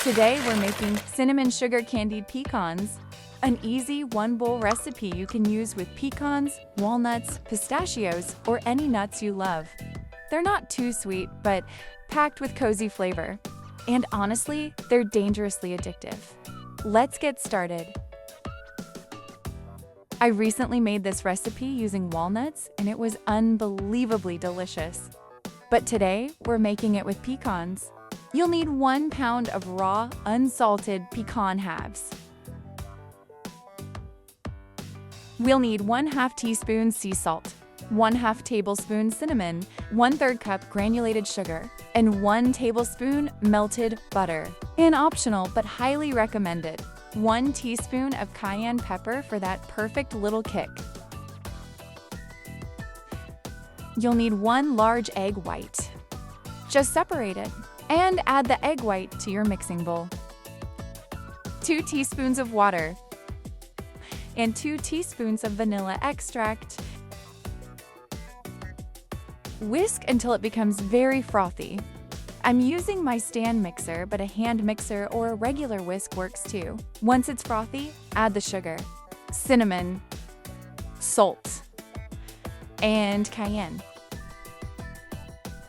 Today we're making cinnamon sugar candied pecans, an easy one-bowl recipe you can use with pecans, walnuts, pistachios, or any nuts you love. They're not too sweet, but packed with cozy flavor. And honestly, they're dangerously addictive. Let's get started. I recently made this recipe using walnuts, and it was unbelievably delicious. But today, we're making it with pecans. You'll need 1 pound of raw, unsalted pecan halves. We'll need 1/2 teaspoon sea salt, 1/2 tablespoon cinnamon, 1/3 cup granulated sugar, and 1 tablespoon melted butter. And optional but highly recommended, 1 teaspoon of cayenne pepper for that perfect little kick. You'll need 1 large egg white. Just separate it and add the egg white to your mixing bowl. 2 teaspoons of water and 2 teaspoons of vanilla extract. Whisk until it becomes very frothy. I'm using my stand mixer, but a hand mixer or a regular whisk works too. Once it's frothy, add the sugar, cinnamon, salt, and cayenne.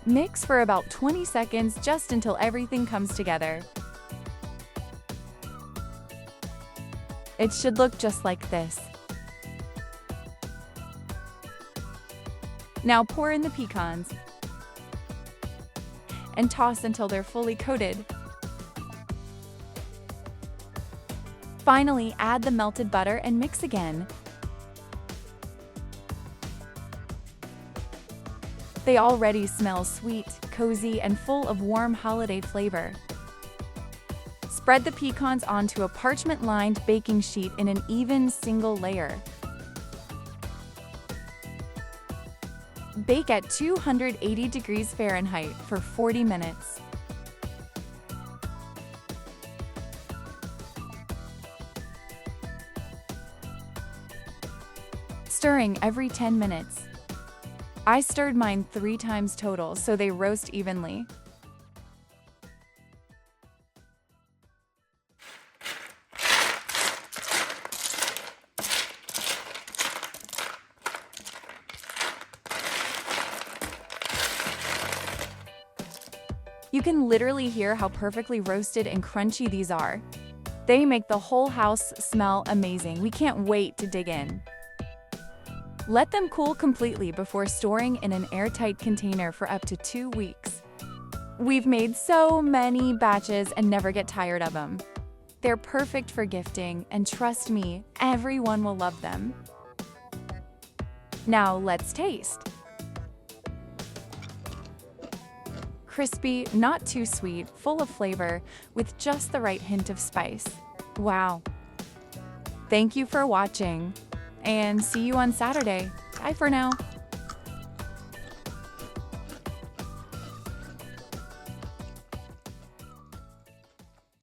Mix for about 20 seconds just until everything comes together. It should look just like this. Now pour in the pecans and toss until they're fully coated. Finally, add the melted butter and mix again. They already smell sweet, cozy, and full of warm holiday flavor. Spread the pecans onto a parchment-lined baking sheet in an even single layer. Bake at 280 degrees Fahrenheit for 40 minutes. Stirring every 10 minutes. I stirred mine 3 times total so they roast evenly. You can literally hear how perfectly roasted and crunchy these are. They make the whole house smell amazing. We can't wait to dig in. Let them cool completely before storing in an airtight container for up to 2 weeks. We've made so many batches and never get tired of them. They're perfect for gifting, and trust me, everyone will love them. Now let's taste. Crispy, not too sweet, full of flavor, with just the right hint of spice. Wow. Thank you for watching, and see you on Saturday. Bye for now.